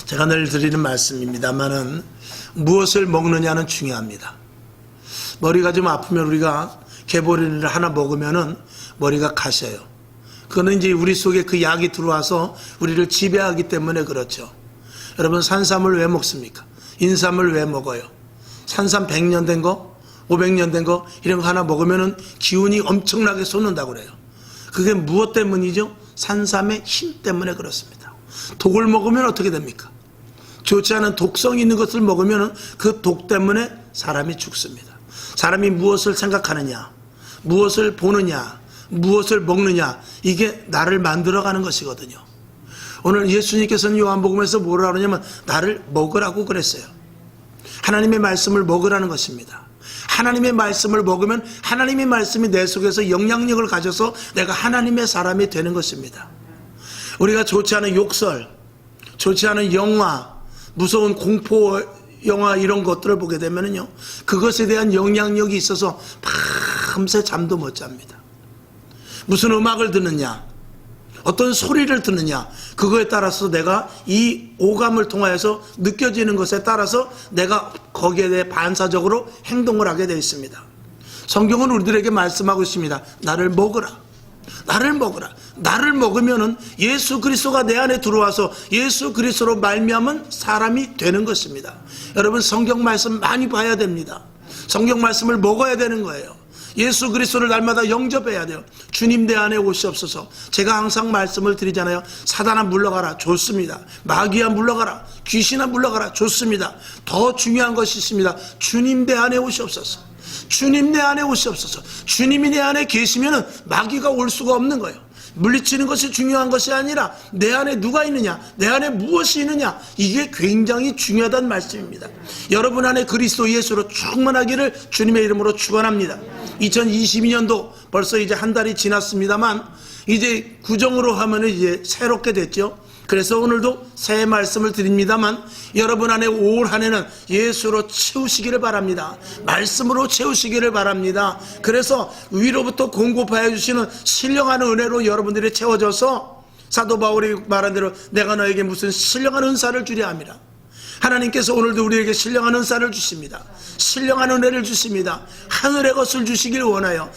제가 늘 드리는 말씀입니다만은 무엇을 먹느냐는 중요합니다. 머리가 좀 아프면 우리가 개보리를 하나 먹으면은 머리가 가셔요. 그거는 이제 우리 속에 그 약이 들어와서 우리를 지배하기 때문에 그렇죠. 여러분, 산삼을 왜 먹습니까? 인삼을 왜 먹어요? 산삼 100년 된 거, 500년 된 거 이런 거 하나 먹으면은 기운이 엄청나게 솟는다고 그래요. 그게 무엇 때문이죠? 산삼의 힘 때문에 그렇습니다. 독을 먹으면 어떻게 됩니까? 좋지 않은 독성 있는 것을 먹으면 그 독 때문에 사람이 죽습니다. 사람이 무엇을 생각하느냐, 무엇을 보느냐, 무엇을 먹느냐, 이게 나를 만들어가는 것이거든요. 오늘 예수님께서는 요한복음에서 뭐라 그러냐면 나를 먹으라고 그랬어요. 하나님의 말씀을 먹으라는 것입니다. 하나님의 말씀을 먹으면 하나님의 말씀이 내 속에서 영향력을 가져서 내가 하나님의 사람이 되는 것입니다. 우리가 좋지 않은 욕설, 좋지 않은 영화, 무서운 공포 영화 이런 것들을 보게 되면요, 그것에 대한 영향력이 있어서 밤새 잠도 못 잡니다. 무슨 음악을 듣느냐, 어떤 소리를 듣느냐, 그거에 따라서 내가 이 오감을 통하여서 느껴지는 것에 따라서 내가 거기에 대해 반사적으로 행동을 하게 되어 있습니다. 성경은 우리들에게 말씀하고 있습니다. 나를 먹으라. 나를 먹으라. 나를 먹으면은 예수 그리스도가 내 안에 들어와서 예수 그리스도로 말미암은 사람이 되는 것입니다. 여러분, 성경 말씀 많이 봐야 됩니다. 성경 말씀을 먹어야 되는 거예요. 예수 그리스도를 날마다 영접해야 돼요. 주님 내 안에 오시옵소서. 제가 항상 말씀을 드리잖아요. 사단아 물러가라. 좋습니다. 마귀야 물러가라. 귀신아 물러가라. 좋습니다. 더 중요한 것이 있습니다. 주님 내 안에 오시옵소서. 주님 내 안에 오시옵소서. 주님이 내 안에 계시면은 마귀가 올 수가 없는 거예요. 물리치는 것이 중요한 것이 아니라 내 안에 누가 있느냐, 내 안에 무엇이 있느냐, 이게 굉장히 중요하다는 말씀입니다. 여러분 안에 그리스도 예수로 충만하기를 주님의 이름으로 축원합니다. 2022년도 벌써 이제 한 달이 지났습니다만 이제 구정으로 하면 이제 새롭게 됐죠. 그래서 오늘도 새 말씀을 드립니다만 여러분 안에 올 한 해는 예수로 채우시기를 바랍니다. 말씀으로 채우시기를 바랍니다. 그래서 위로부터 공급하여 주시는 신령한 은혜로 여러분들이 채워져서 사도 바울이 말한 대로 내가 너에게 무슨 신령한 은사를 주려 함이라. 하나님께서 오늘도 우리에게 신령한 은사를 주십니다. 신령한 은혜를 주십니다. 하늘의 것을 주시길 원하여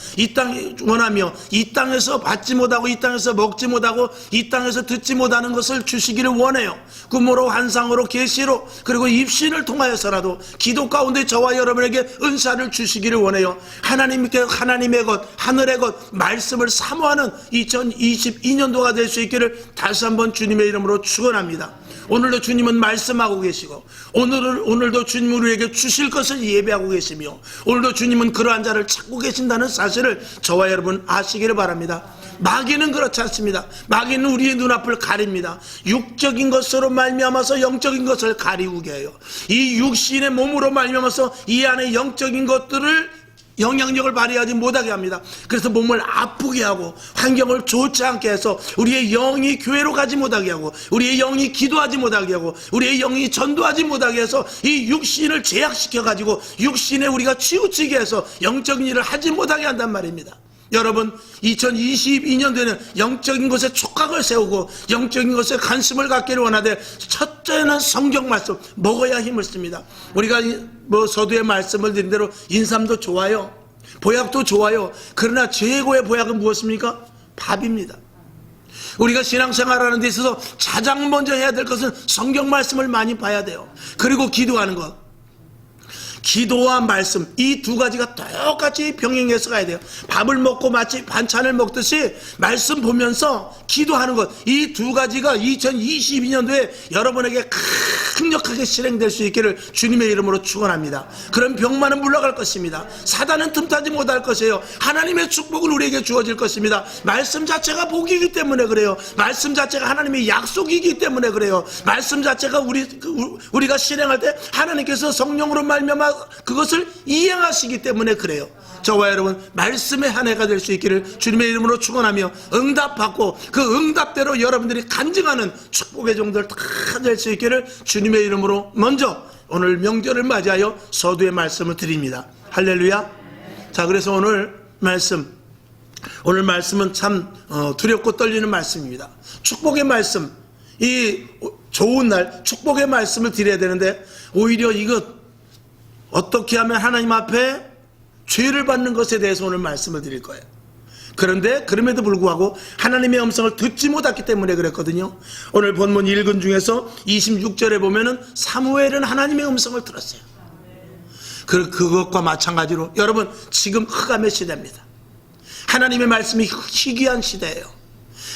원하며 이 땅에서 받지 못하고 이 땅에서 먹지 못하고 이 땅에서 듣지 못하는 것을 주시기를 원해요. 꿈으로 환상으로 계시로 그리고 입신을 통하여서라도 기도 가운데 저와 여러분에게 은사를 주시기를 원해요. 하나님께 하나님의 것, 하늘의 것, 말씀을 사모하는 2022년도가 될 수 있기를 다시 한번 주님의 이름으로 축원합니다. 오늘도 주님은 말씀하고 계시고 오늘도 주님은 우리에게 주실 것을 예배하고 계시며 오늘도 주님은 그러한 자를 찾고 계신다는 사실을 저와 여러분 아시기를 바랍니다. 마귀는 그렇지 않습니다. 마귀는 우리의 눈앞을 가립니다. 육적인 것으로 말미암아서 영적인 것을 가리우게 해요. 이 육신의 몸으로 말미암아서 이 안에 영적인 것들을 영향력을 발휘하지 못하게 합니다. 그래서 몸을 아프게 하고 환경을 좋지 않게 해서 우리의 영이 교회로 가지 못하게 하고 우리의 영이 기도하지 못하게 하고 우리의 영이 전도하지 못하게 해서 이 육신을 제약시켜 가지고 육신에 우리가 치우치게 해서 영적인 일을 하지 못하게 한단 말입니다. 여러분, 2022년도에는 영적인 것에 촉각을 세우고 영적인 것에 관심을 갖기를 원하되 첫째는 성경 말씀 먹어야 힘을 씁니다. 우리가 서두에 말씀을 드린 대로 인삼도 좋아요, 보약도 좋아요. 그러나 최고의 보약은 무엇입니까? 밥입니다. 우리가 신앙생활하는 데 있어서 가장 먼저 해야 될 것은 성경 말씀을 많이 봐야 돼요. 그리고 기도하는 것. 기도와 말씀, 이 두 가지가 똑같이 병행해서 가야 돼요. 밥을 먹고 마치 반찬을 먹듯이 말씀 보면서 기도하는 것, 이 두 가지가 2022년도에 여러분에게 강력하게 실행될 수 있기를 주님의 이름으로 축원합니다. 그런 병만은 물러갈 것입니다. 사단은 틈타지 못할 것이에요. 하나님의 축복은 우리에게 주어질 것입니다. 말씀 자체가 복이기 때문에 그래요. 말씀 자체가 하나님의 약속이기 때문에 그래요. 말씀 자체가 우리가 실행할 때 하나님께서 성령으로 말미암아 그것을 이행하시기 때문에 그래요. 저와 여러분 말씀의 한 해가 될 수 있기를 주님의 이름으로 축원하며 응답받고 그 응답대로 여러분들이 간증하는 축복의 종들 다 될 수 있기를 주님의 이름으로 먼저 오늘 명절을 맞이하여 서두에 말씀을 드립니다. 할렐루야. 자, 그래서 오늘 말씀은 참 두렵고 떨리는 말씀입니다. 축복의 말씀, 이 좋은 날 축복의 말씀을 드려야 되는데 오히려 이것 어떻게 하면 하나님 앞에 죄를 받는 것에 대해서 오늘 말씀을 드릴 거예요. 그런데 그럼에도 불구하고 하나님의 음성을 듣지 못했기 때문에 그랬거든요. 오늘 본문 읽은 중에서 26절에 보면은 사무엘은 하나님의 음성을 들었어요. 그것과 마찬가지로 여러분 지금 흑암의 시대입니다. 하나님의 말씀이 희귀한 시대예요.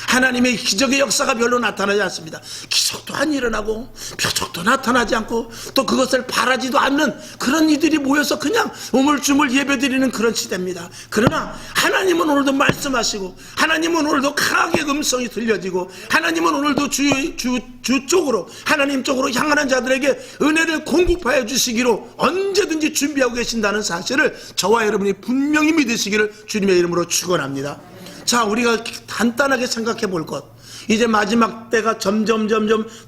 하나님의 기적의 역사가 별로 나타나지 않습니다. 기적도 안 일어나고 표적도 나타나지 않고 또 그것을 바라지도 않는 그런 이들이 모여서 그냥 우물쭈물 예배드리는 그런 시대입니다. 그러나 하나님은 오늘도 말씀하시고 하나님은 오늘도 강하게 음성이 들려지고 하나님은 오늘도 주 쪽으로 하나님 쪽으로 향하는 자들에게 은혜를 공급하여 주시기로 언제든지 준비하고 계신다는 사실을 저와 여러분이 분명히 믿으시기를 주님의 이름으로 축원합니다. 자, 우리가 간단하게 생각해 볼 것, 이제 마지막 때가 점점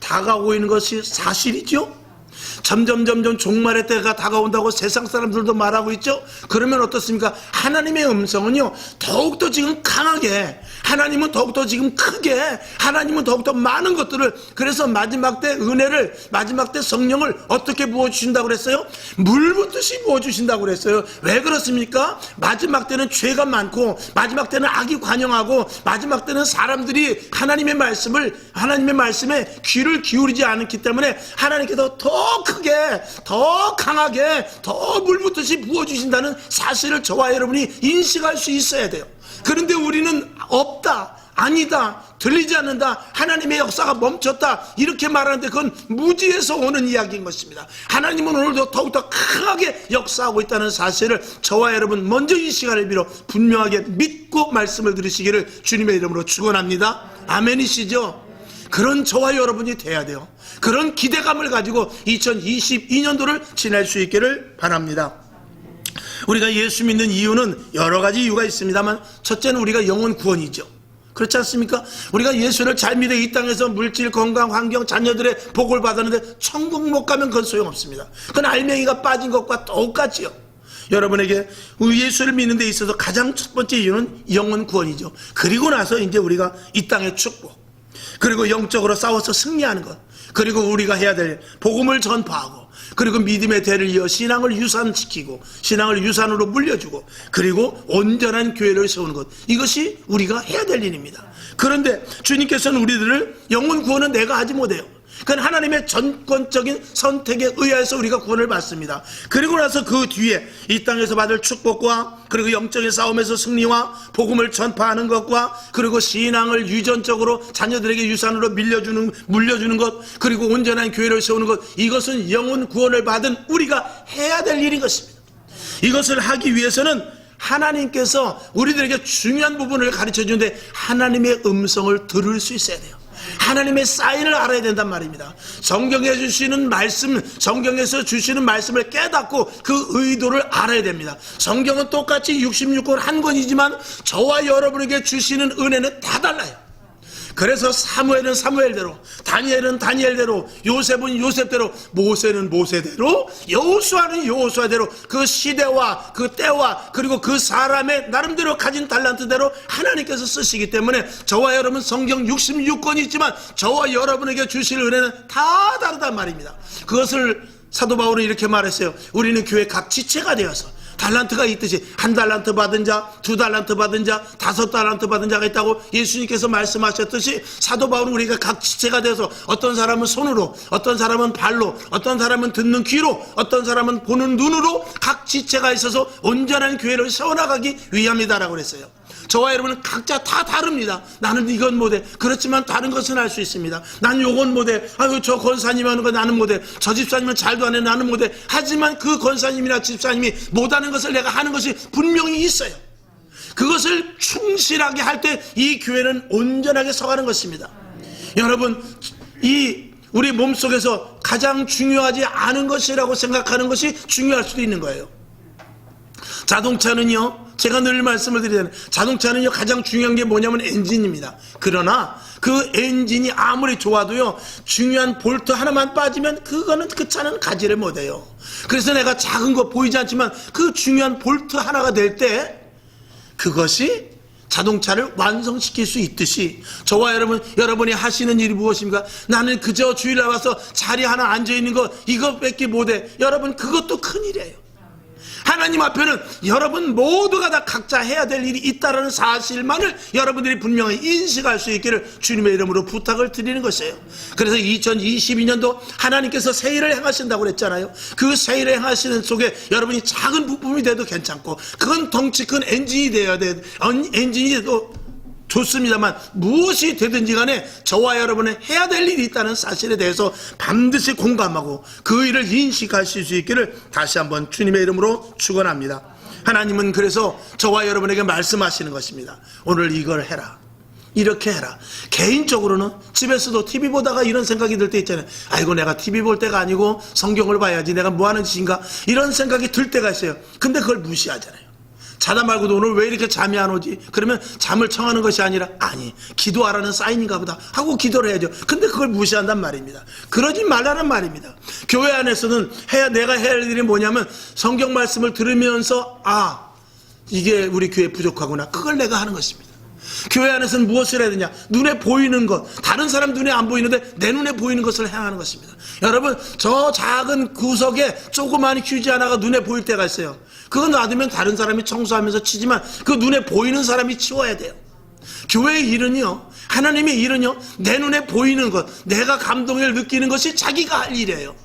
다가오고 있는 것이 사실이죠. 점점 종말의 때가 다가온다고 세상 사람들도 말하고 있죠. 그러면 어떻습니까? 하나님의 음성은요 더욱더 지금 강하게, 하나님은 더욱더 지금 크게, 하나님은 더욱더 많은 것들을, 그래서 마지막 때 은혜를, 마지막 때 성령을 어떻게 부어주신다고 그랬어요? 물 붓듯이 부어주신다고 그랬어요. 왜 그렇습니까? 마지막 때는 죄가 많고 마지막 때는 악이 관영하고 마지막 때는 사람들이 하나님의 말씀에 귀를 기울이지 않기 때문에 하나님께서 더 크게, 더 강하게, 더 물붓듯이 부어주신다는 사실을 저와 여러분이 인식할 수 있어야 돼요. 그런데 우리는 없다, 아니다, 들리지 않는다, 하나님의 역사가 멈췄다 이렇게 말하는데 그건 무지에서 오는 이야기인 것입니다. 하나님은 오늘도 더욱더 강하게 역사하고 있다는 사실을 저와 여러분 먼저 이 시간을 빌어 분명하게 믿고 말씀을 들으시기를 주님의 이름으로 축원합니다. 아멘이시죠? 그런 저와 여러분이 돼야 돼요. 그런 기대감을 가지고 2022년도를 지낼 수 있기를 바랍니다. 우리가 예수 믿는 이유는 여러 가지 이유가 있습니다만 첫째는 우리가 영혼 구원이죠. 그렇지 않습니까? 우리가 예수를 잘 믿어 이 땅에서 물질, 건강, 환경, 자녀들의 복을 받았는데 천국 못 가면 그건 소용없습니다. 그건 알맹이가 빠진 것과 똑같지요. 여러분에게 예수를 믿는 데 있어서 가장 첫 번째 이유는 영혼 구원이죠. 그리고 나서 이제 우리가 이 땅의 축복, 그리고 영적으로 싸워서 승리하는 것, 그리고 우리가 해야 될 복음을 전파하고, 그리고 믿음의 대를 이어 신앙을 유산시키고 신앙을 유산으로 물려주고, 그리고 온전한 교회를 세우는 것, 이것이 우리가 해야 될 일입니다. 그런데 주님께서는 우리들을 영혼 구원은 내가 하지 못해요. 그건 하나님의 전권적인 선택에 의해서 우리가 구원을 받습니다. 그리고 나서 그 뒤에 이 땅에서 받을 축복과, 그리고 영적인 싸움에서 승리와 복음을 전파하는 것과, 그리고 신앙을 유전적으로 자녀들에게 유산으로 물려주는 것, 그리고 온전한 교회를 세우는 것, 이것은 영혼 구원을 받은 우리가 해야 될 일인 것입니다. 이것을 하기 위해서는 하나님께서 우리들에게 중요한 부분을 가르쳐 주는데 하나님의 음성을 들을 수 있어야 돼요. 하나님의 사인을 알아야 된단 말입니다. 성경에 주시는 말씀, 성경에서 주시는 말씀을 깨닫고 그 의도를 알아야 됩니다. 성경은 똑같이 66권 한 권이지만 저와 여러분에게 주시는 은혜는 다 달라요. 그래서 사무엘은 사무엘대로, 다니엘은 다니엘대로, 요셉은 요셉대로, 모세는 모세대로, 여호수아는 여호수아대로 그 시대와 그 때와 그리고 그 사람의 나름대로 가진 달란트대로 하나님께서 쓰시기 때문에 저와 여러분 성경 66권이 있지만 저와 여러분에게 주실 은혜는 다 다르단 말입니다. 그것을 사도 바울은 이렇게 말했어요. 우리는 교회 각 지체가 되어서 달란트가 있듯이 한 달란트 받은 자, 두 달란트 받은 자, 다섯 달란트 받은 자가 있다고 예수님께서 말씀하셨듯이 사도 바울은 우리가 각 지체가 돼서 어떤 사람은 손으로, 어떤 사람은 발로, 어떤 사람은 듣는 귀로, 어떤 사람은 보는 눈으로 각 지체가 있어서 온전한 교회를 세워나가기 위함이다라고 그랬어요. 저와 여러분은 각자 다 다릅니다. 나는 이건 못해. 그렇지만 다른 것은 할 수 있습니다. 난 요건 못해. 아유, 저 권사님 하는 거 나는 못해. 저 집사님은 잘도 안 해. 나는 못해. 하지만 그 권사님이나 집사님이 못하는 것을 내가 하는 것이 분명히 있어요. 그것을 충실하게 할 때 이 교회는 온전하게 서가는 것입니다. 여러분, 우리 몸속에서 가장 중요하지 않은 것이라고 생각하는 것이 중요할 수도 있는 거예요. 자동차는요, 제가 늘 말씀을 드리잖아요. 자동차는요 가장 중요한 게 뭐냐면 엔진입니다. 그러나 그 엔진이 아무리 좋아도요 중요한 볼트 하나만 빠지면 그거는 그 차는 가지를 못해요. 그래서 내가 작은 거 보이지 않지만 그 중요한 볼트 하나가 될 때 그것이 자동차를 완성시킬 수 있듯이 저와 여러분이 하시는 일이 무엇입니까? 나는 그저 주일날 와서 자리 하나 앉아있는 거 이것밖에 못해. 여러분 그것도 큰일이에요. 하나님 앞에는 여러분 모두가 다 각자 해야 될 일이 있다는 사실만을 여러분들이 분명히 인식할 수 있기를 주님의 이름으로 부탁을 드리는 것이에요. 그래서 2022년도 하나님께서 새 일을 행하신다고 그랬잖아요. 그 새 일을 행하시는 속에 여러분이 작은 부품이 돼도 괜찮고 그건 덩치 큰 엔진이 되어야 돼. 엔진이 돼도 좋습니다만 무엇이 되든지 간에 저와 여러분의 해야 될 일이 있다는 사실에 대해서 반드시 공감하고 그 일을 인식하실 수 있기를 다시 한번 주님의 이름으로 축원합니다. 하나님은 그래서 저와 여러분에게 말씀하시는 것입니다. 오늘 이걸 해라, 이렇게 해라. 개인적으로는 집에서도 TV 보다가 이런 생각이 들 때 있잖아요. 아이고 내가 TV 볼 때가 아니고 성경을 봐야지, 내가 뭐 하는 짓인가, 이런 생각이 들 때가 있어요. 근데 그걸 무시하잖아요. 자다 말고도 오늘 왜 이렇게 잠이 안 오지? 그러면 잠을 청하는 것이 아니라 아니 기도하라는 사인인가 보다 하고 기도를 해야죠. 근데 그걸 무시한단 말입니다. 그러지 말라는 말입니다. 교회 안에서는 내가 해야 할 일이 뭐냐면 성경 말씀을 들으면서 이게 우리 교회 부족하구나, 그걸 내가 하는 것입니다. 교회 안에서는 무엇을 해야 되냐? 눈에 보이는 것, 다른 사람 눈에 안 보이는데 내 눈에 보이는 것을 행하는 것입니다. 여러분 저 작은 구석에 조그마한 휴지 하나가 눈에 보일 때가 있어요. 그거 놔두면 다른 사람이 청소하면서 치지만 그 눈에 보이는 사람이 치워야 돼요. 교회의 일은요, 하나님의 일은요, 내 눈에 보이는 것, 내가 감동을 느끼는 것이 자기가 할 일이에요.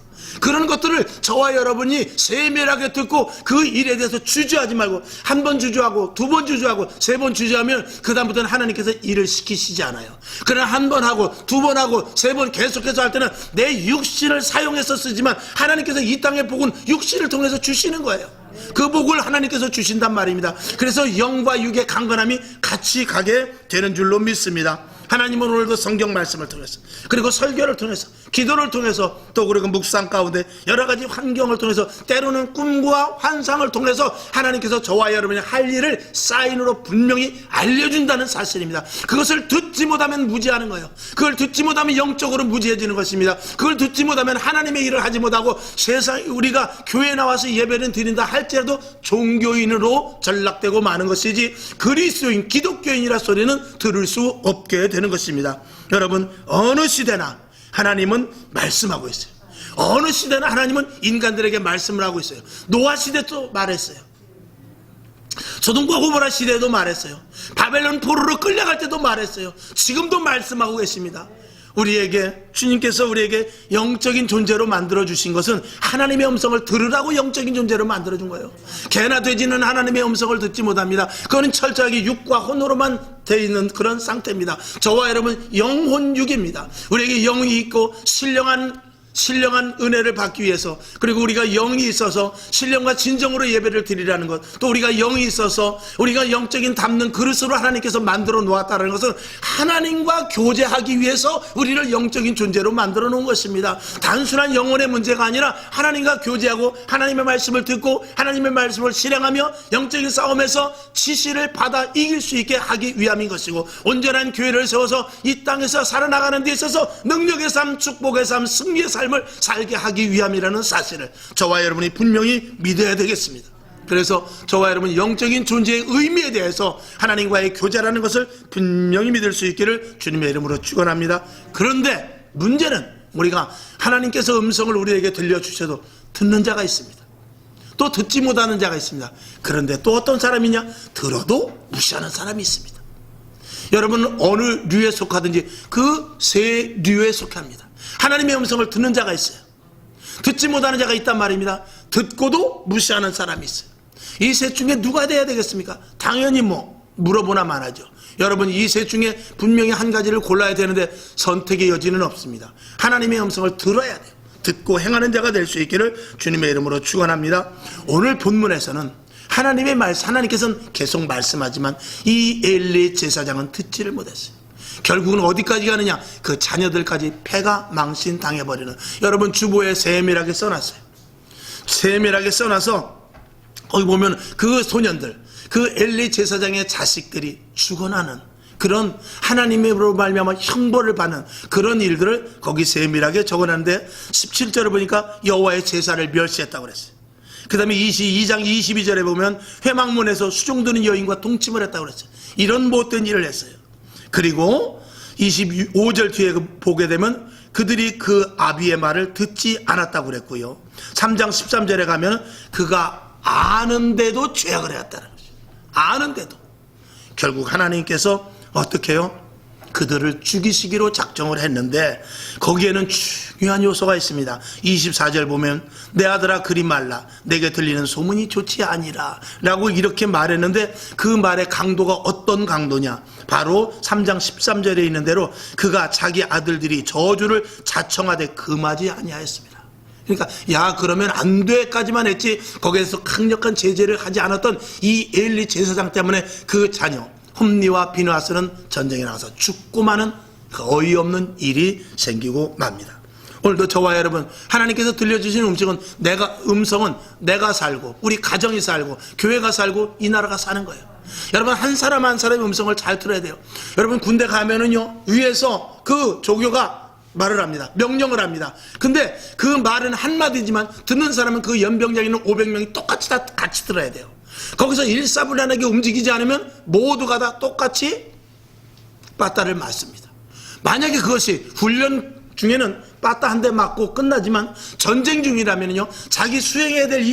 그런 것들을 저와 여러분이 세밀하게 듣고 그 일에 대해서 주저하지 말고 한 번 주저하고 두 번 주저하고 세 번 주저하면 그 다음부터는 하나님께서 일을 시키시지 않아요. 그러나 한 번 하고 두 번 하고 세 번 계속해서 할 때는 내 육신을 사용해서 쓰지만 하나님께서 이 땅의 복은 육신을 통해서 주시는 거예요. 그 복을 하나님께서 주신단 말입니다. 그래서 영과 육의 강건함이 같이 가게 되는 줄로 믿습니다. 하나님은 오늘도 성경 말씀을 통해서 그리고 설교를 통해서 기도를 통해서 또 그리고 묵상 가운데 여러 가지 환경을 통해서 때로는 꿈과 환상을 통해서 하나님께서 저와 여러분이 할 일을 사인으로 분명히 알려준다는 사실입니다. 그것을 듣지 못하면 무지하는 거예요. 그걸 듣지 못하면 영적으로 무지해지는 것입니다. 그걸 듣지 못하면 하나님의 일을 하지 못하고 세상 우리가 교회에 나와서 예배를 드린다 할지라도 종교인으로 전락되고 마는 것이지 그리스도인 기독교인이라 소리는 들을 수 없게 되는 것입니다. 여러분 어느 시대나 하나님은 말씀하고 있어요. 어느 시대나 하나님은 인간들에게 말씀을 하고 있어요. 노아 시대도 말했어요. 소돔과 고모라 시대에도 말했어요. 바벨론 포로로 끌려갈 때도 말했어요. 지금도 말씀하고 계십니다. 주님께서 우리에게 영적인 존재로 만들어주신 것은 하나님의 음성을 들으라고 영적인 존재로 만들어준 거예요. 개나 돼지는 하나님의 음성을 듣지 못합니다. 그거는 철저하게 육과 혼으로만 되어 있는 그런 상태입니다. 저와 여러분 영혼육입니다. 우리에게 영이 있고 신령한 은혜를 받기 위해서, 그리고 우리가 영이 있어서 신령과 진정으로 예배를 드리라는 것, 또 우리가 영이 있어서 우리가 영적인 담는 그릇으로 하나님께서 만들어 놓았다는 것은 하나님과 교제하기 위해서 우리를 영적인 존재로 만들어 놓은 것입니다. 단순한 영혼의 문제가 아니라 하나님과 교제하고 하나님의 말씀을 듣고 하나님의 말씀을 실행하며 영적인 싸움에서 지시를 받아 이길 수 있게 하기 위함인 것이고, 온전한 교회를 세워서 이 땅에서 살아나가는 데 있어서 능력의 삶, 축복의 삶, 승리의 삶을 살게 하기 위함이라는 사실을 저와 여러분이 분명히 믿어야 되겠습니다. 그래서 저와 여러분 영적인 존재의 의미에 대해서 하나님과의 교제라는 것을 분명히 믿을 수 있기를 주님의 이름으로 축원합니다. 그런데 문제는 우리가 하나님께서 음성을 우리에게 들려주셔도 듣는 자가 있습니다. 또 듣지 못하는 자가 있습니다. 그런데 또 어떤 사람이냐? 들어도 무시하는 사람이 있습니다. 여러분 어느 류에 속하든지 그 세 류에 속합니다. 하나님의 음성을 듣는 자가 있어요. 듣지 못하는 자가 있단 말입니다. 듣고도 무시하는 사람이 있어요. 이 셋 중에 누가 돼야 되겠습니까? 당연히 물어보나 마나죠. 여러분 이 셋 중에 분명히 한 가지를 골라야 되는데 선택의 여지는 없습니다. 하나님의 음성을 들어야 돼요. 듣고 행하는 자가 될 수 있기를 주님의 이름으로 축원합니다. 오늘 본문에서는 하나님의 말씀, 하나님께서는 계속 말씀하지만 이 엘리 제사장은 듣지를 못했어요. 결국은 어디까지 가느냐? 그 자녀들까지 패가 망신당해버리는, 여러분 주보에 세밀하게 써놨어요. 세밀하게 써놔서 거기 보면 그 소년들, 그 엘리 제사장의 자식들이 죽어나는 그런 하나님으로 말미암아 형벌을 받는 그런 일들을 거기 세밀하게 적어놨는데 17절을 보니까 여호와의 제사를 멸시했다고 그랬어요. 그 다음에 22장 22절에 보면 회막문에서 수종드는 여인과 동침을 했다고 그랬어요. 이런 못된 일을 했어요. 그리고 25절 뒤에 보게 되면 그들이 그 아비의 말을 듣지 않았다고 그랬고요. 3장 13절에 가면 그가 아는데도 죄악을 해왔다는 거죠. 아는데도. 결국 하나님께서 어떻게 해요? 그들을 죽이시기로 작정을 했는데 거기에는 중요한 요소가 있습니다. 24절 보면 내 아들아 그리 말라 내게 들리는 소문이 좋지 아니라 라고 이렇게 말했는데 그 말의 강도가 어떤 강도냐, 바로 3장 13절에 있는 대로 그가 자기 아들들이 저주를 자청하되 금하지 아니하였습니다. 그러니까 야 그러면 안 돼까지만 했지 거기에서 강력한 제재를 하지 않았던 이 엘리 제사장 때문에 그 자녀 홈리와 비느하스는 전쟁에 나가서 죽고 마는 그 어이없는 일이 생기고 맙니다. 오늘도 저와 여러분 하나님께서 들려주신 음성은 내가 살고 우리 가정이 살고 교회가 살고 이 나라가 사는 거예요. 여러분 한 사람 한 사람의 음성을 잘 들어야 돼요. 여러분 군대 가면은요 위에서 그 조교가 말을 합니다. 명령을 합니다. 근데 그 말은 한마디지만 듣는 사람은 그 연병장에 있는 500명이 똑같이 다 같이 들어야 돼요. 거기서 일사불란하게 움직이지 않으면 모두가 다 똑같이 빠따를 맞습니다. 만약에 그것이 훈련 중에는 빠따 한 대 맞고 끝나지만 전쟁 중이라면요 자기 수행해야 될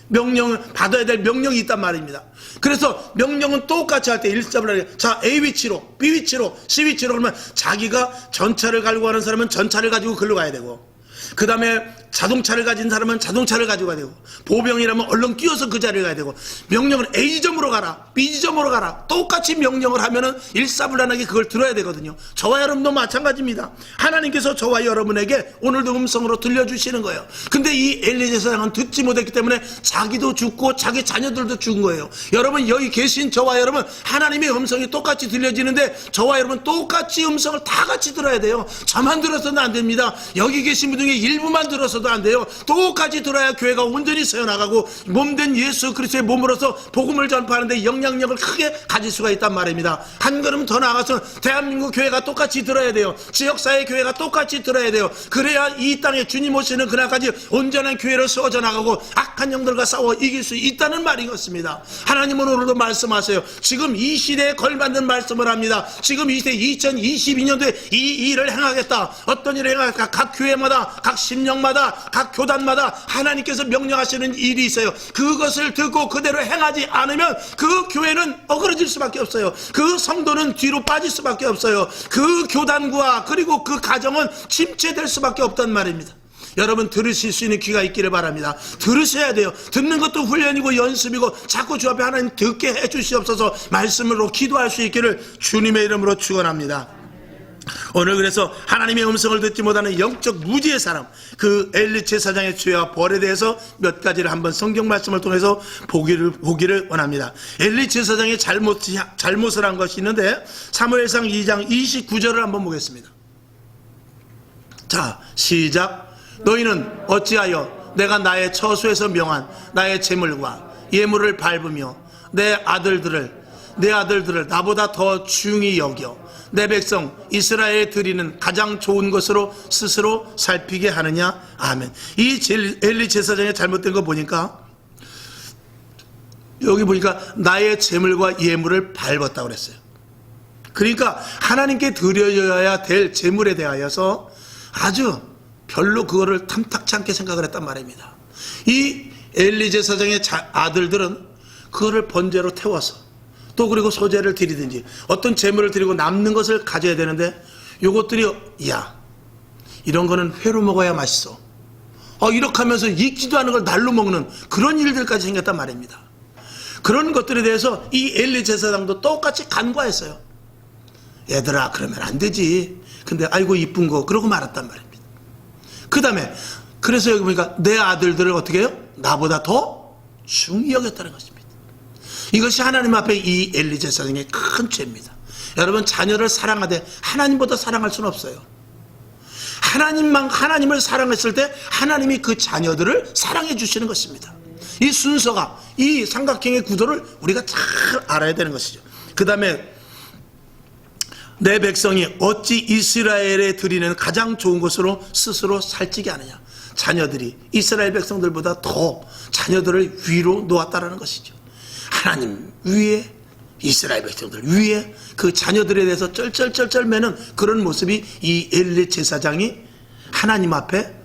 명령을 받아야 될 명령이 있단 말입니다. 그래서 명령은 똑같이 할 때 일사불란하게 자 A 위치로 B 위치로 C 위치로 그러면 자기가 전차를 가지고 가는 사람은 전차를 가지고 글로 가야 되고 그 다음에 자동차를 가진 사람은 자동차를 가지고 가야 되고 보병이라면 얼른 뛰어서 그 자리에 가야 되고 명령을 A지점으로 가라 B지점으로 가라 똑같이 명령을 하면은 일사불란하게 그걸 들어야 되거든요. 저와 여러분도 마찬가지입니다. 하나님께서 저와 여러분에게 오늘도 음성으로 들려주시는 거예요. 근데 이 엘리 제사장은 듣지 못했기 때문에 자기도 죽고 자기 자녀들도 죽은 거예요. 여러분 여기 계신 저와 여러분 하나님의 음성이 똑같이 들려지는데 저와 여러분 똑같이 음성을 다 같이 들어야 돼요. 저만 들어서는 안 됩니다. 여기 계신 분 중에 일부만 들어서도 안 돼요. 똑같이 들어야 교회가 온전히 세워나가고 몸된 예수 그리스도의 몸으로서 복음을 전파하는데 영향력을 크게 가질 수가 있단 말입니다. 한 걸음 더 나아가서 대한민국 교회가 똑같이 들어야 돼요. 지역사회 교회가 똑같이 들어야 돼요. 그래야 이 땅에 주님 오시는 그날까지 온전한 교회로 세워져 나가고 악한 영들과 싸워 이길 수 있다는 말이었습니다. 하나님은 오늘도 말씀하세요. 지금 이 시대에 걸맞는 말씀을 합니다. 지금 이 시대 2022년도에 이 일을 행하겠다. 어떤 일을 행하겠다. 각 교회마다 각 심령마다 각 교단마다 하나님께서 명령하시는 일이 있어요. 그것을 듣고 그대로 행하지 않으면 그 교회는 어그러질 수밖에 없어요. 그 성도는 뒤로 빠질 수밖에 없어요. 그 교단과 그리고 그 가정은 침체될 수밖에 없단 말입니다. 여러분 들으실 수 있는 귀가 있기를 바랍니다. 들으셔야 돼요. 듣는 것도 훈련이고 연습이고 자꾸 주 앞에 하나님 듣게 해주시옵소서. 말씀으로 기도할 수 있기를 주님의 이름으로 축원합니다. 오늘 그래서 하나님의 음성을 듣지 못하는 영적 무지의 사람 그 엘리 제사장의 죄와 벌에 대해서 몇 가지를 한번 성경 말씀을 통해서 보기를 원합니다. 엘리 제사장의 잘못을 한 것이 있는데 사무엘상 2장 29절을 한번 보겠습니다. 자 시작. 너희는 어찌하여 내가 나의 처소에서 명한 나의 제물과 예물을 밟으며 내 아들들을 나보다 더 중히 여겨 내 백성 이스라엘에 드리는 가장 좋은 것으로 스스로 살피게 하느냐. 아멘. 이 엘리 제사장의 잘못된 거 보니까 여기 보니까 나의 제물과 예물을 밟았다고 그랬어요. 그러니까 하나님께 드려야 될 제물에 대하여서 아주 별로 그거를 탐탁치 않게 생각을 했단 말입니다. 이 엘리 제사장의 아들들은 그거를 번제로 태워서 또 그리고 소제를 드리든지 어떤 제물을 드리고 남는 것을 가져야 되는데 요것들이 야 이런 거는 회로 먹어야 맛있어 이렇게 하면서 익지도 않은 걸 날로 먹는 그런 일들까지 생겼단 말입니다. 그런 것들에 대해서 이 엘리 제사장도 똑같이 간과했어요. 얘들아 그러면 안 되지. 근데 아이고 이쁜 거 그러고 말았단 말입니다. 그 다음에 그래서 여기 보니까 내 아들들을 어떻게 해요? 나보다 더 중히 여겼다는 것입니다. 이것이 하나님 앞에 이 엘리 제사장의 큰 죄입니다. 여러분 자녀를 사랑하되 하나님보다 사랑할 수는 없어요. 하나님을 사랑했을 때 하나님이 그 자녀들을 사랑해 주시는 것입니다. 이 순서가 이 삼각형의 구도를 우리가 잘 알아야 되는 것이죠. 그 다음에 내 백성이 어찌 이스라엘에 드리는 가장 좋은 것으로 스스로 살찌게 하느냐. 자녀들이 이스라엘 백성들보다 더 자녀들을 위로 놓았다라는 것이죠. 하나님 위에, 이스라엘 백성들 위에 그 자녀들에 대해서 쩔쩔쩔쩔 매는 그런 모습이 이 엘리 제사장이 하나님 앞에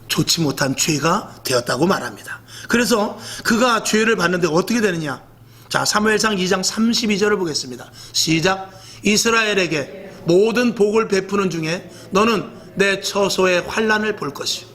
좋지 못한 죄가 되었다고 말합니다. 그래서 그가 죄를 받는데 어떻게 되느냐. 자, 사무엘상 2장 32절을 보겠습니다. 시작. 이스라엘에게 모든 복을 베푸는 중에 너는 내 처소의 환난을 볼 것이요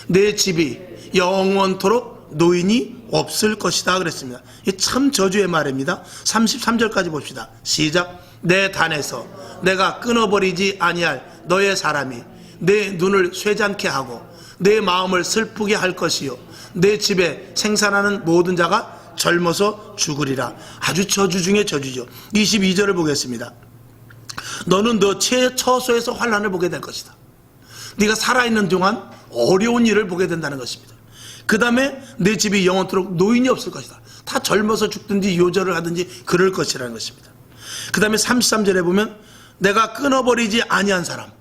내 집이 영원토록 노인이 없을 것이다 그랬습니다. 이 참 저주의 말입니다. 33절까지 봅시다. 시작. 내 단에서 내가 끊어버리지 아니할 너의 사람이 내 눈을 쇠잔케 하고 내 마음을 슬프게 할 것이요 내 집에 생산하는 모든 자가 젊어서 죽으리라. 아주 저주 중에 저주죠. 22절을 보겠습니다. 너는 너 처소에서 환난을 보게 될 것이다. 네가 살아있는 동안 어려운 일을 보게 된다는 것입니다. 그 다음에 내 집이 영원토록 노인이 없을 것이다. 다 젊어서 죽든지 요절을 하든지 그럴 것이라는 것입니다. 그 다음에 33절에 보면 내가 끊어버리지 아니한 사람,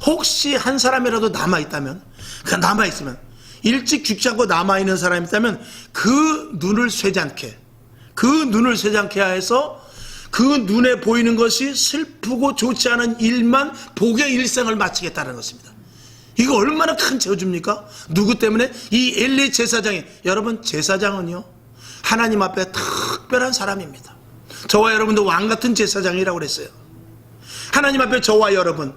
혹시 한 사람이라도 남아있다면, 그 남아있으면 일찍 죽지 않고 남아있는 사람이 있다면 그 눈을 쇠지 않게 해서 그 눈에 보이는 것이 슬프고 좋지 않은 일만 복의 일생을 마치겠다는 것입니다. 이거 얼마나 큰 저주입니까? 누구 때문에? 이 엘리 제사장이. 여러분, 제사장은요 하나님 앞에 특별한 사람입니다. 저와 여러분도 왕같은 제사장이라고 그랬어요. 하나님 앞에 저와 여러분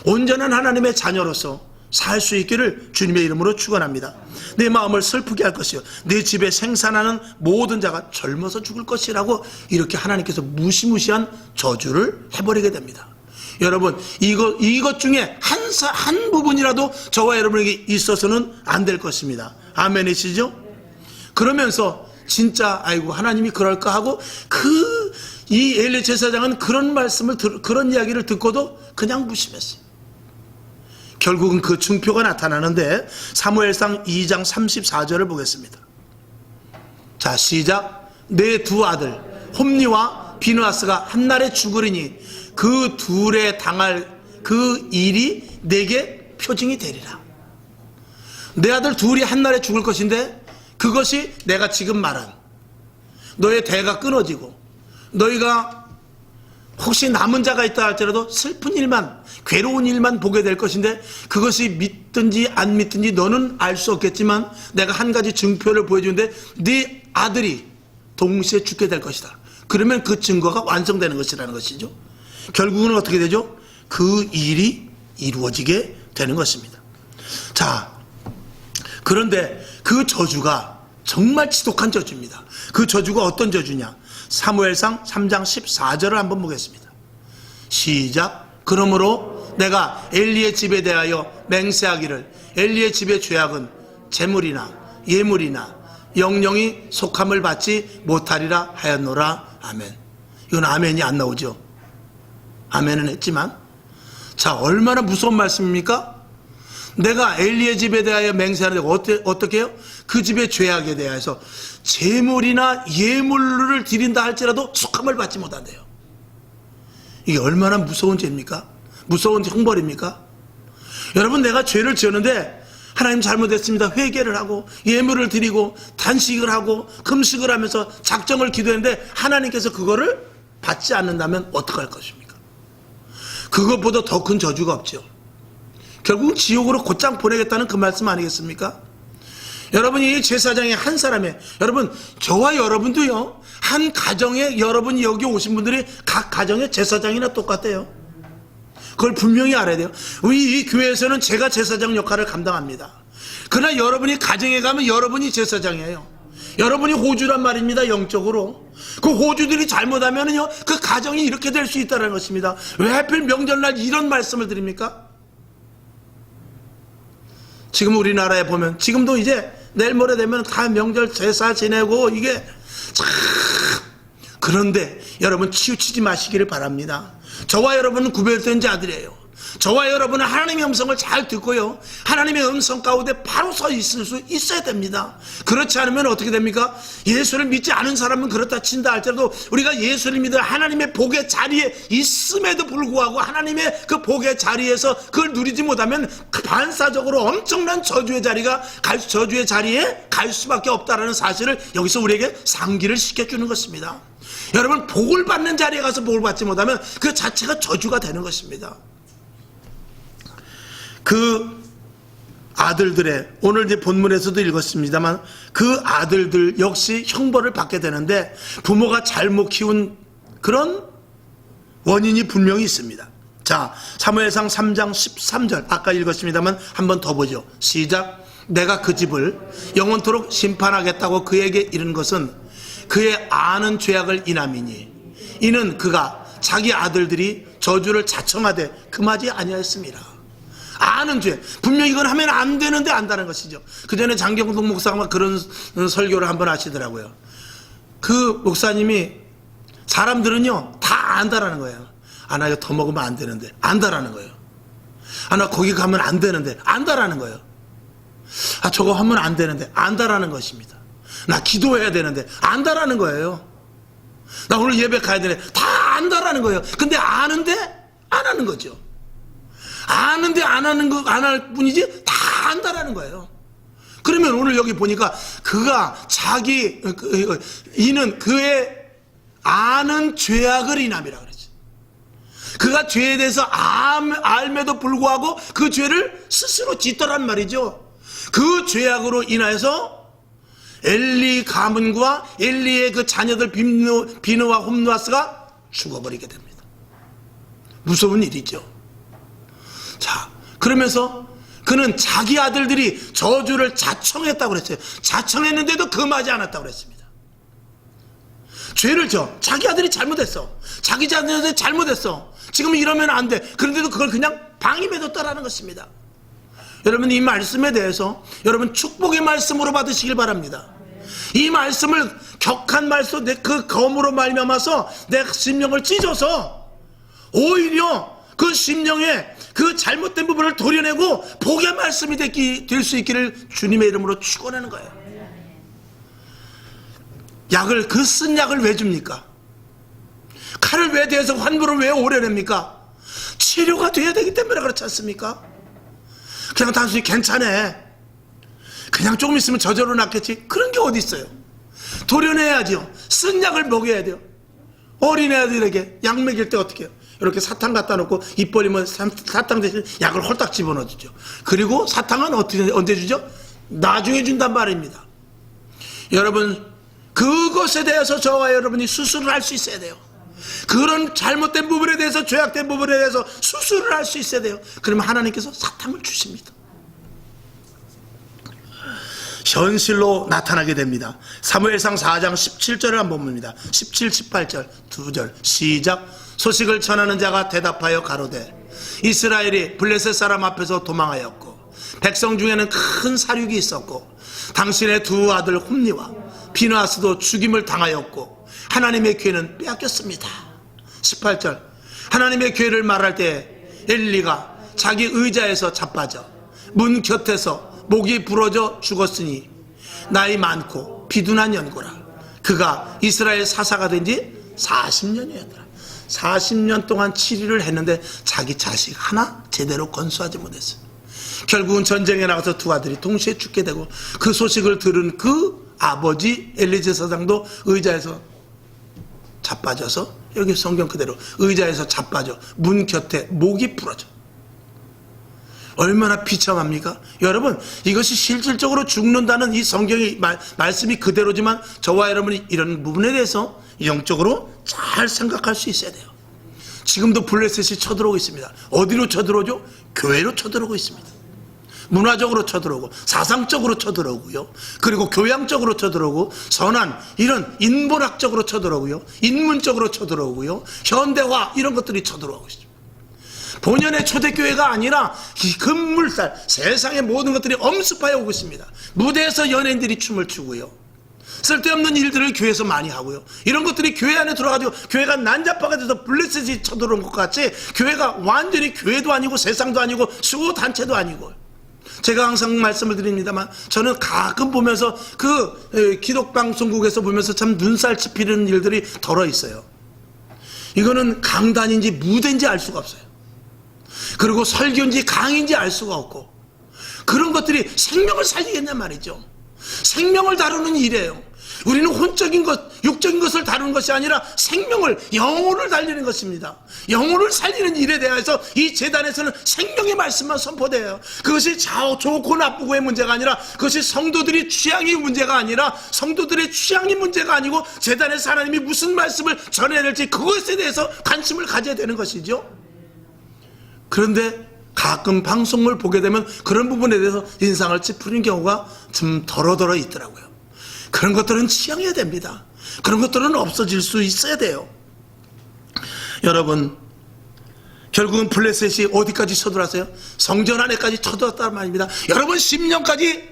온전한 하나님의 자녀로서 살 수 있기를 주님의 이름으로 축원합니다. 내 마음을 슬프게 할 것이요 내 집에 생산하는 모든 자가 젊어서 죽을 것이라고 이렇게 하나님께서 무시무시한 저주를 해버리게 됩니다. 여러분, 이것 중에 한 부분이라도 저와 여러분에게 있어서는 안 될 것입니다. 아멘이시죠? 그러면서 진짜 아이고 하나님이 그럴까 하고 이 엘리 제사장은 그런 이야기를 듣고도 그냥 무심했어요. 결국은 그 증표가 나타나는데 사무엘상 2장 34절을 보겠습니다. 자, 시작. 내 두 아들 홈니와 비느하스가 한날에 죽으리니 그 둘에 당할 그 일이 내게 표징이 되리라. 내 아들 둘이 한날에 죽을 것인데 그것이 내가 지금 말한 너의 대가 끊어지고 너희가 혹시 남은 자가 있다 할지라도 슬픈 일만, 괴로운 일만 보게 될 것인데 그것이 믿든지 안 믿든지 너는 알 수 없겠지만 내가 한 가지 증표를 보여주는데 네 아들이 동시에 죽게 될 것이다. 그러면 그 증거가 완성되는 것이라는 것이죠. 결국은 어떻게 되죠? 그 일이 이루어지게 되는 것입니다. 자, 그런데 그 저주가 정말 지독한 저주입니다. 그 저주가 어떤 저주냐? 사무엘상 3장 14절을 한번 보겠습니다. 시작. 그러므로 내가 엘리의 집에 대하여 맹세하기를 엘리의 집의 죄악은 재물이나 예물이나 영영이 속함을 받지 못하리라 하였노라. 아멘. 이건 아멘이 안 나오죠. 아멘은 했지만, 자, 얼마나 무서운 말씀입니까? 내가 엘리의 집에 대하여 맹세하는데 어떻게 해요? 그 집의 죄악에 대해서 재물이나 예물을 드린다 할지라도 속함을 받지 못한대요. 이게 얼마나 무서운 죄입니까? 무서운 형벌입니까? 여러분, 내가 죄를 지었는데 하나님 잘못했습니다 회개를 하고 예물을 드리고 단식을 하고 금식을 하면서 작정을 기도했는데 하나님께서 그거를 받지 않는다면 어떡할 것입니까? 그것보다 더 큰 저주가 없죠. 결국 지옥으로 곧장 보내겠다는 그 말씀 아니겠습니까? 여러분이 제사장의 한 사람의, 여러분 저와 여러분도요 한 가정에, 여러분이 여기 오신 분들이 각 가정의 제사장이나 똑같대요. 그걸 분명히 알아야 돼요. 우리 이 교회에서는 제가 제사장 역할을 감당합니다. 그러나 여러분이 가정에 가면 여러분이 제사장이에요. 여러분이 호주란 말입니다. 영적으로 그 호주들이 잘못하면요 그 가정이 이렇게 될 수 있다는 것입니다. 왜 하필 명절날 이런 말씀을 드립니까? 지금 우리나라에 보면 지금도 이제 내일 모레 되면 다 명절 제사 지내고 이게 참, 그런데 여러분 치우치지 마시기를 바랍니다. 저와 여러분은 구별된 자들이에요. 저와 여러분은 하나님의 음성을 잘 듣고요, 하나님의 음성 가운데 바로 서 있을 수 있어야 됩니다. 그렇지 않으면 어떻게 됩니까? 예수를 믿지 않은 사람은 그렇다 친다 할지라도 우리가 예수를 믿어 하나님의 복의 자리에 있음에도 불구하고 하나님의 그 복의 자리에서 그걸 누리지 못하면 반사적으로 엄청난 저주의 자리에 갈 수밖에 없다는 사실을 여기서 우리에게 상기를 시켜주는 것입니다. 여러분, 복을 받는 자리에 가서 복을 받지 못하면 그 자체가 저주가 되는 것입니다. 그 아들들의, 오늘 이제 본문에서도 읽었습니다만, 그 아들들 역시 형벌을 받게 되는데 부모가 잘못 키운 그런 원인이 분명히 있습니다. 자, 사무엘상 3장 13절 아까 읽었습니다만 한 번 더 보죠. 시작. 내가 그 집을 영원토록 심판하겠다고 그에게 이른 것은 그의 아는 죄악을 인함이니 이는 그가 자기 아들들이 저주를 자청하되 금하지 아니하였습니다. 아는 죄, 분명히 이건 하면 안 되는데 안다는 것이죠. 그 전에 장경동 목사가 그런 설교를 한번 하시더라고요. 그 목사님이 사람들은요 다 안다라는 거예요. 아, 나 이거 더 먹으면 안 되는데 안다라는 거예요. 아, 나 거기 가면 안 되는데 안다라는 거예요. 아, 저거 하면 안 되는데 안다라는 것입니다. 나 기도해야 되는데 안다라는 거예요. 나 오늘 예배 가야 되는데 다 안다라는 거예요. 근데 아는데 안 하는 거죠. 아는데 안 할 뿐이지 다 안다라는 거예요. 그러면 오늘 여기 보니까 그가 이는 그의 아는 죄악을 인함이라 그러지. 그가 죄에 대해서 알매도 불구하고 그 죄를 스스로 짓더란 말이죠. 그 죄악으로 인하여서 엘리 가문과 엘리의 그 자녀들 비느와 홈누아스가 죽어버리게 됩니다. 무서운 일이죠. 자, 그러면서 그는 자기 아들들이 저주를 자청했다고 그랬어요. 자청했는데도 금하지 않았다고 그랬습니다. 죄를 자기 아들이 잘못했어. 자기 자녀들이 잘못했어. 지금 이러면 안 돼. 그런데도 그걸 그냥 방임해뒀다라는 것입니다. 여러분, 이 말씀에 대해서 여러분 축복의 말씀으로 받으시길 바랍니다. 이 말씀을 격한 말씀, 그 검으로 말미암아서 내 심령을 찢어서 오히려 그 심령에 그 잘못된 부분을 도려내고 복의 말씀이 될 수 있기를 주님의 이름으로 축원하는 거예요. 약을, 그 쓴 약을 왜 줍니까? 칼을 왜 대서 환부를 왜 오려냅니까? 치료가 돼야 되기 때문에 그렇지 않습니까? 그냥 단순히 괜찮아, 그냥 조금 있으면 저절로 낫겠지, 그런 게 어디 있어요? 도려내야죠. 쓴 약을 먹여야 돼요. 어린애들에게 약 먹일 때 어떻게 해요? 이렇게 사탕 갖다 놓고 입 벌리면 사탕 대신 약을 홀딱 집어넣어 주죠. 그리고 사탕은 언제 주죠? 나중에 준단 말입니다. 여러분, 그것에 대해서 저와 여러분이 수술을 할 수 있어야 돼요. 그런 잘못된 부분에 대해서, 죄악된 부분에 대해서 수술을 할 수 있어야 돼요. 그러면 하나님께서 사탕을 주십니다. 현실로 나타나게 됩니다. 사무엘상 4장 17절을 한번 봅니다. 17, 18절 2절 시작. 소식을 전하는 자가 대답하여 가로되 이스라엘이 블레셋 사람 앞에서 도망하였고 백성 중에는 큰 사륙이 있었고 당신의 두 아들 홈니와 비느하스도 죽임을 당하였고 하나님의 괴는 빼앗겼습니다. 18절 하나님의 괴를 말할 때 엘리가 자기 의자에서 자빠져 문 곁에서 목이 부러져 죽었으니 나이 많고 비둔한 연고라. 그가 이스라엘 사사가 된 지 40년이었더라. 40년 동안 치리를 했는데 자기 자식 하나 제대로 건수하지 못했어요. 결국은 전쟁에 나가서 두 아들이 동시에 죽게 되고 그 소식을 들은 그 아버지 엘리제 사장도 의자에서 자빠져서, 여기 성경 그대로 의자에서 자빠져 문 곁에 목이 부러져. 얼마나 비참합니까? 여러분, 이것이 실질적으로 죽는다는 이 성경의 말씀이 그대로지만 저와 여러분이 이런 부분에 대해서 영적으로 잘 생각할 수 있어야 돼요. 지금도 블레셋이 쳐들어오고 있습니다. 어디로 쳐들어오죠? 교회로 쳐들어오고 있습니다. 문화적으로 쳐들어오고 사상적으로 쳐들어오고요. 그리고 교양적으로 쳐들어오고 선한 이런 인본학적으로 쳐들어오고요. 인문적으로 쳐들어오고요. 현대화 이런 것들이 쳐들어오고 있습니다. 본연의 초대교회가 아니라 금물살, 세상의 모든 것들이 엄습하여 오고 있습니다. 무대에서 연예인들이 춤을 추고요. 쓸데없는 일들을 교회에서 많이 하고요. 이런 것들이 교회 안에 들어가지고 교회가 난잡하게 돼서 블레셋이 쳐들어온 것 같이 교회가 완전히 교회도 아니고 세상도 아니고 수호단체도 아니고, 제가 항상 말씀을 드립니다만 저는 가끔 보면서 그 기독방송국에서 보면서 참 눈살 찌푸리는 일들이 덜어 있어요. 이거는 강단인지 무대인지 알 수가 없어요. 그리고 설교인지 강의인지 알 수가 없고, 그런 것들이 생명을 살리겠냔 말이죠. 생명을 다루는 일이에요. 우리는 혼적인 것, 육적인 것을 다루는 것이 아니라 생명을, 영혼을 달리는 것입니다. 영혼을 살리는 일에 대해서 이 재단에서는 생명의 말씀만 선포돼요. 그것이 좋고 나쁘고의 문제가 아니라, 그것이 성도들이 취향이 문제가 아니라, 성도들의 취향이 문제가 아니고 재단에서 하나님이 무슨 말씀을 전해야 될지 그것에 대해서 관심을 가져야 되는 것이죠. 그런데 가끔 방송을 보게 되면 그런 부분에 대해서 인상을 찌푸리는 경우가 좀 더러더러 있더라고요. 그런 것들은 취향해야 됩니다. 그런 것들은 없어질 수 있어야 돼요. 여러분, 결국은 블레셋이 어디까지 쳐들어왔어요? 성전 안에까지 쳐들어왔단 말입니다. 여러분, 10년까지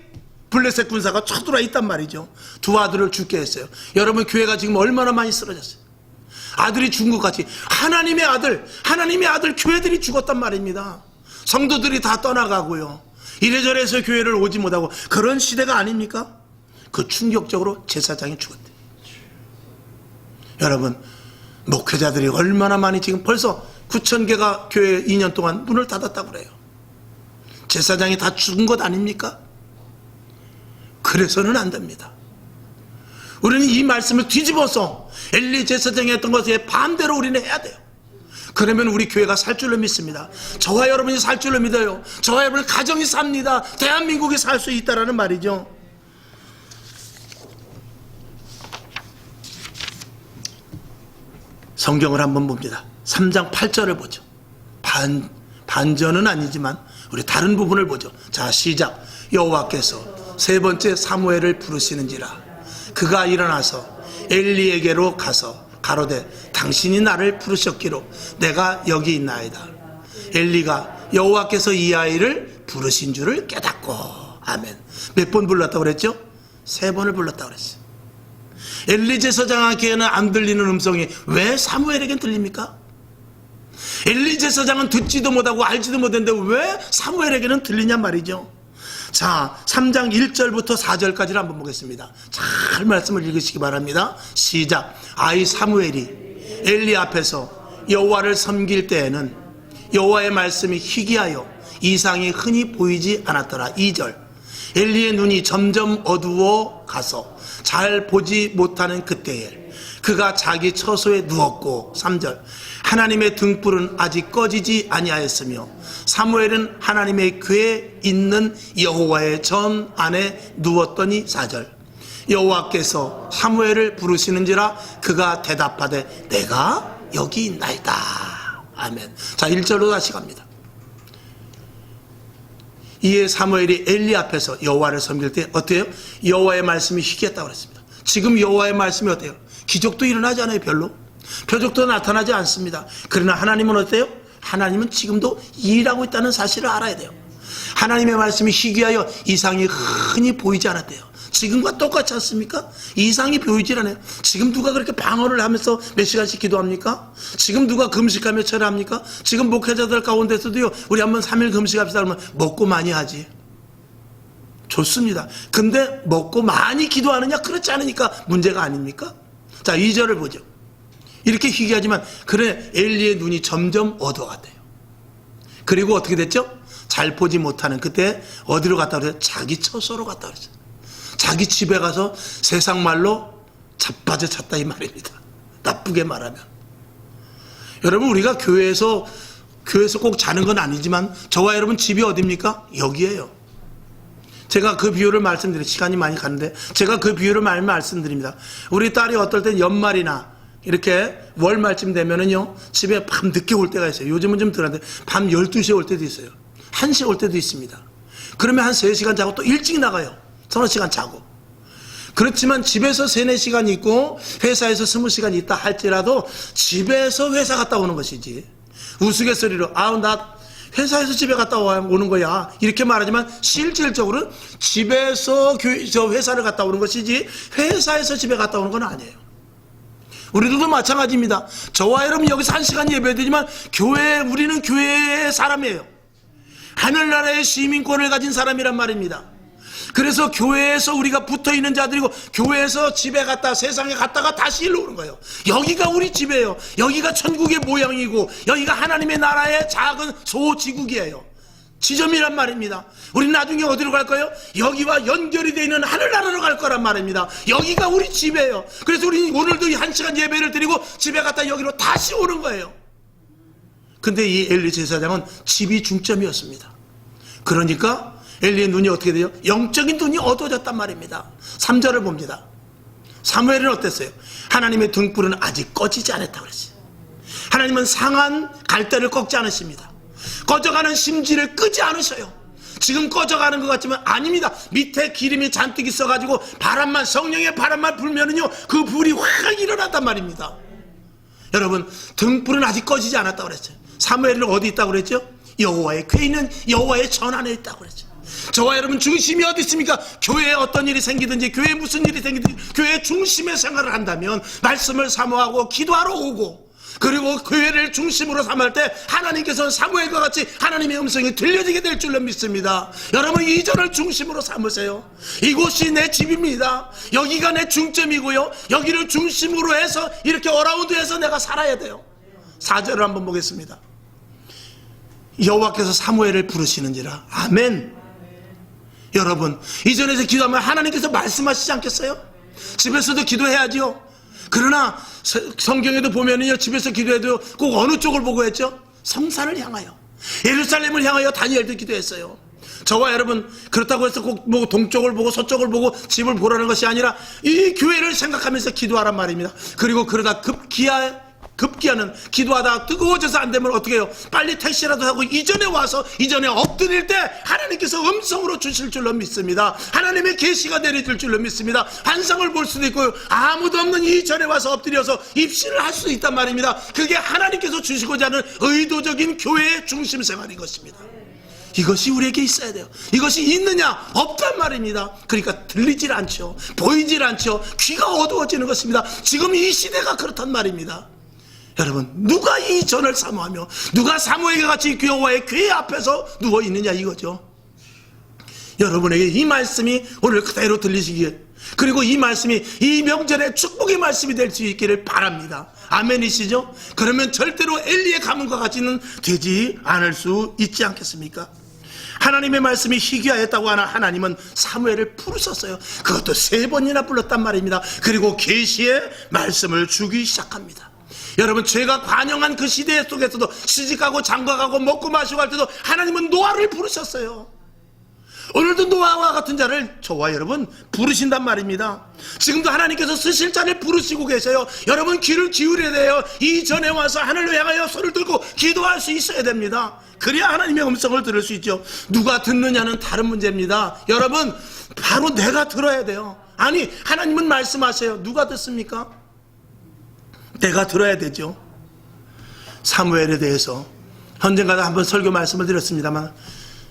블레셋 군사가 쳐들어와 있단 말이죠. 두 아들을 죽게 했어요. 여러분, 교회가 지금 얼마나 많이 쓰러졌어요. 아들이 죽은 것 같이 하나님의 아들 교회들이 죽었단 말입니다. 성도들이 다 떠나가고요. 이래저래 해서 교회를 오지 못하고, 그런 시대가 아닙니까? 그 충격적으로 제사장이 죽었대. 여러분, 목회자들이 얼마나 많이, 지금 벌써 9,000개가 교회 2년 동안 문을 닫았다고 그래요. 제사장이 다 죽은 것 아닙니까? 그래서는 안 됩니다. 우리는 이 말씀을 뒤집어서 엘리 제사장이 했던 것에 반대로 우리는 해야 돼요. 그러면 우리 교회가 살 줄로 믿습니다. 저와 여러분이 살 줄로 믿어요. 저와 여러분의 가정이 삽니다. 대한민국이 살 수 있다라는 말이죠. 성경을 한번 봅니다. 3장 8절을 보죠. 반전은 아니지만 우리 다른 부분을 보죠. 자, 시작. 여호와께서 세 번째 사무엘을 부르시는지라 그가 일어나서 엘리에게로 가서 가로되 당신이 나를 부르셨기로 내가 여기 있나이다. 엘리가 여호와께서 이 아이를 부르신 줄을 깨닫고. 아멘. 몇 번 불렀다고 그랬죠? 3번을 불렀다고 그랬어요. 엘리 제사장에게는 안 들리는 음성이 왜 사무엘에겐 들립니까? 엘리 제사장은 듣지도 못하고 알지도 못했는데 왜 사무엘에게는 들리냔 말이죠. 자, 3장 1절부터 4절까지를 한번 보겠습니다. 잘 말씀을 읽으시기 바랍니다. 시작. 아이 사무엘이 엘리 앞에서 여호와를 섬길 때에는 여호와의 말씀이 희귀하여 이상이 흔히 보이지 않았더라. 2절. 엘리의 눈이 점점 어두워 가서 잘 보지 못하는 그때에 그가 자기 처소에 누웠고. 3절. 하나님의 등불은 아직 꺼지지 아니하였으며 사무엘은 하나님의 궤에 있는 여호와의 전 안에 누웠더니. 4절. 여호와께서 사무엘을 부르시는지라 그가 대답하되 내가 여기 있나이다. 아멘. 자, 1절로 다시 갑니다. 이에 사무엘이 엘리 앞에서 여호와를 섬길 때 어때요? 여호와의 말씀이 희귀했다고 그랬습니다. 지금 여호와의 말씀이 어때요? 기적도 일어나지 않아요. 별로. 표적도 나타나지 않습니다. 그러나 하나님은 어때요? 하나님은 지금도 일하고 있다는 사실을 알아야 돼요. 하나님의 말씀이 희귀하여 이상이 흔히 보이지 않았대요. 지금과 똑같지 않습니까? 이상이 보이질 않아요. 지금 누가 그렇게 방언을 하면서 몇 시간씩 기도합니까? 지금 누가 금식하며 철회합니까? 지금 목회자들 가운데서도요, 우리 한번 3일 금식합시다 그러면 먹고 많이 하지. 좋습니다. 근데 먹고 많이 기도하느냐? 그렇지 않으니까 문제가 아닙니까? 자, 2절을 보죠. 이렇게 희귀하지만 그래 엘리의 눈이 점점 어두워갔대요. 그리고 어떻게 됐죠? 잘 보지 못하는 그때 어디로 갔다 그래요? 자기 처소로 갔다 그랬어요. 자기 집에 가서 세상 말로 자빠져 잤다 이 말입니다. 나쁘게 말하면. 여러분, 우리가 교회에서 꼭 자는 건 아니지만 저와 여러분 집이 어디입니까? 여기에요. 제가 그 비유를 말씀드려요. 시간이 많이 가는데 제가 그 비유를 말씀드립니다. 우리 딸이 어떨 땐 연말이나 이렇게 월말쯤 되면은요, 집에 밤 늦게 올 때가 있어요. 요즘은 좀 덜한데 밤 12시에 올 때도 있어요. 1시에 올 때도 있습니다. 그러면 한 3시간 자고 또 일찍 나가요. 3-4시간 자고. 그렇지만 집에서 3-4시간 있고 회사에서 20시간 있다 할지라도 집에서 회사 갔다 오는 것이지. 우스갯소리로 나 회사에서 집에 갔다 오는 거야. 이렇게 말하지만 실질적으로는 집에서 회사를 갔다 오는 것이지 회사에서 집에 갔다 오는 건 아니에요. 우리들도 마찬가지입니다. 저와 여러분 여기서 1시간 예배드리지만 우리는 교회의 사람이에요. 하늘나라의 시민권을 가진 사람이란 말입니다. 그래서 교회에서 우리가 붙어있는 자들이고 교회에서 집에 갔다 세상에 갔다가 다시 일로 오는 거예요. 여기가 우리 집이에요. 여기가 천국의 모양이고 여기가 하나님의 나라의 작은 소지국이에요. 지점이란 말입니다. 우리는 나중에 어디로 갈 거예요? 여기와 연결이 되어 있는 하늘나라로 갈 거란 말입니다. 여기가 우리 집이에요. 그래서 우리는 오늘도 1시간 예배를 드리고 집에 갔다 여기로 다시 오는 거예요. 근데 이 엘리 제사장은 집이 중점이었습니다. 그러니까 엘리의 눈이 어떻게 돼요? 영적인 눈이 어두워졌단 말입니다. 3절을 봅니다. 사무엘은 어땠어요? 하나님의 등불은 아직 꺼지지 않았다고 그랬어요. 하나님은 상한 갈대를 꺾지 않으십니다. 꺼져가는 심지를 끄지 않으셔요. 지금 꺼져가는 것 같지만 아닙니다. 밑에 기름이 잔뜩 있어가지고 성령의 바람만 불면은요 그 불이 확 일어났단 말입니다. 여러분, 등불은 아직 꺼지지 않았다고 그랬어요. 사무엘은 어디 있다고 그랬죠? 여호와의 궤에 있는 여호와의 전 안에 있다고 그랬죠. 저와 여러분 중심이 어디 있습니까? 교회에 어떤 일이 생기든지 교회에 무슨 일이 생기든지 교회의 중심의 생활을 한다면 말씀을 사모하고 기도하러 오고 그리고 교회를 중심으로 삼을 때 하나님께서는 사무엘과 같이 하나님의 음성이 들려지게 될 줄로 믿습니다. 여러분, 이 절을 중심으로 삼으세요. 이곳이 내 집입니다. 여기가 내 중점이고요. 여기를 중심으로 해서 이렇게 어라운드해서 내가 살아야 돼요. 4절을 한번 보겠습니다. 여호와께서 사무엘을 부르시는지라. 아멘. 여러분, 이전에서 기도하면 하나님께서 말씀하시지 않겠어요? 집에서도 기도해야지요. 그러나 성경에도 보면은요, 집에서 기도해도 꼭 어느 쪽을 보고 했죠? 성산을 향하여, 예루살렘을 향하여 다니엘도 기도했어요. 저와 여러분, 그렇다고 해서 꼭 뭐 동쪽을 보고 서쪽을 보고 집을 보라는 것이 아니라 이 교회를 생각하면서 기도하란 말입니다. 그리고 그러다 급기야는 기도하다가 뜨거워져서 안 되면 어떻게 해요? 빨리 택시라도 하고 이전에 엎드릴 때 하나님께서 음성으로 주실 줄로 믿습니다. 하나님의 계시가 내려질 줄로 믿습니다. 환상을 볼 수도 있고 아무도 없는 이전에 와서 엎드려서 입신을 할 수도 있단 말입니다. 그게 하나님께서 주시고자 하는 의도적인 교회의 중심 생활인 것입니다. 이것이 우리에게 있어야 돼요. 이것이 있느냐? 없단 말입니다. 그러니까 들리질 않죠. 보이질 않죠. 귀가 어두워지는 것입니다. 지금 이 시대가 그렇단 말입니다. 여러분, 누가 이 전을 사모하며 누가 사무엘과 같이 여호와의 궤 앞에서 누워있느냐 이거죠. 여러분에게 이 말씀이 오늘 그대로 들리시기에, 그리고 이 말씀이 이 명절의 축복의 말씀이 될 수 있기를 바랍니다. 아멘이시죠? 그러면 절대로 엘리의 가문과 같이는 되지 않을 수 있지 않겠습니까? 하나님의 말씀이 희귀하였다고 하는 하나님은 사무엘을 부르셨어요. 그것도 3번이나 불렀단 말입니다. 그리고 계시의 말씀을 주기 시작합니다. 여러분, 죄가 관영한 그 시대 속에서도 시집가고 장가가고 먹고 마시고 할 때도 하나님은 노아를 부르셨어요. 오늘도 노아와 같은 자를 저와 여러분 부르신단 말입니다. 지금도 하나님께서 쓰실 자를 부르시고 계세요. 여러분, 귀를 기울여야 돼요. 이전에 와서 하늘을 향하여 손을 들고 기도할 수 있어야 됩니다. 그래야 하나님의 음성을 들을 수 있죠. 누가 듣느냐는 다른 문제입니다. 여러분, 바로 내가 들어야 돼요. 아니, 하나님은 말씀하세요. 누가 듣습니까? 내가 들어야 되죠. 사무엘에 대해서 언젠가 한번 설교 말씀을 드렸습니다만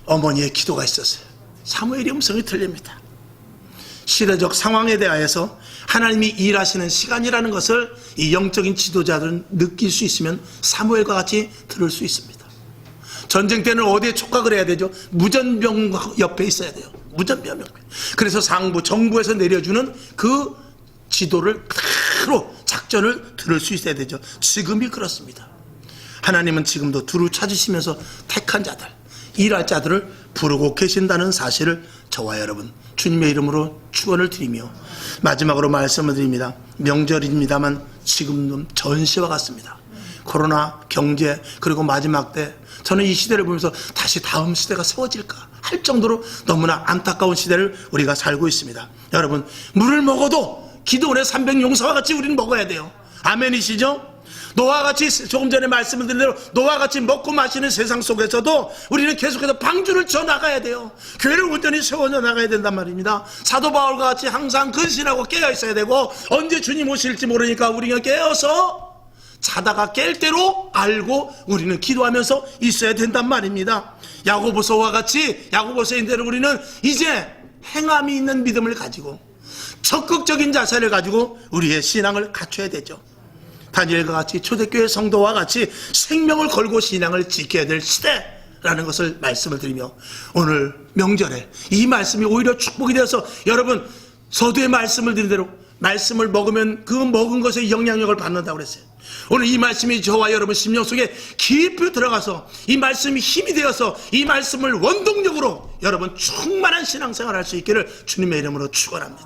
어머니의 기도가 있었어요. 사무엘의 음성이 들립니다. 시대적 상황에 대하여서 하나님이 일하시는 시간이라는 것을 이 영적인 지도자들은 느낄 수 있으면 사무엘과 같이 들을 수 있습니다. 전쟁 때는 어디에 촉각을 해야 되죠? 무전병 옆에 있어야 돼요. 무전병 옆에. 그래서 정부에서 내려주는 그 지도를 그대로 작전을 들을 수 있어야 되죠. 지금이 그렇습니다. 하나님은 지금도 두루 찾으시면서 택한 자들, 일할 자들을 부르고 계신다는 사실을 저와 여러분 주님의 이름으로 축원을 드리며 마지막으로 말씀을 드립니다. 명절입니다만 지금은 전시와 같습니다. 코로나, 경제, 그리고 마지막 때 저는 이 시대를 보면서 다시 다음 시대가 세워질까 할 정도로 너무나 안타까운 시대를 우리가 살고 있습니다. 여러분, 물을 먹어도 기도원의 300용사와 같이 우리는 먹어야 돼요. 아멘이시죠? 노아같이, 조금 전에 말씀을 드린 대로 노아같이 먹고 마시는 세상 속에서도 우리는 계속해서 방주를 져 나가야 돼요. 교회를 온전히 세워져 나가야 된단 말입니다. 사도 바울과 같이 항상 근신하고 깨어 있어야 되고, 언제 주님 오실지 모르니까 우리가 깨어서 자다가 깰 대로 알고 우리는 기도하면서 있어야 된단 말입니다. 야고보서와 같이 야고보서인 대로 우리는 이제 행함이 있는 믿음을 가지고 적극적인 자세를 가지고 우리의 신앙을 갖춰야 되죠. 다니엘과 같이 초대교회 성도와 같이 생명을 걸고 신앙을 지켜야 될 시대라는 것을 말씀을 드리며, 오늘 명절에 이 말씀이 오히려 축복이 되어서, 여러분 서두에 말씀을 드린 대로 말씀을 먹으면 그 먹은 것의 영향력을 받는다고 그랬어요. 오늘 이 말씀이 저와 여러분 심령 속에 깊이 들어가서 이 말씀이 힘이 되어서 이 말씀을 원동력으로 여러분 충만한 신앙생활을 할 수 있기를 주님의 이름으로 축원합니다.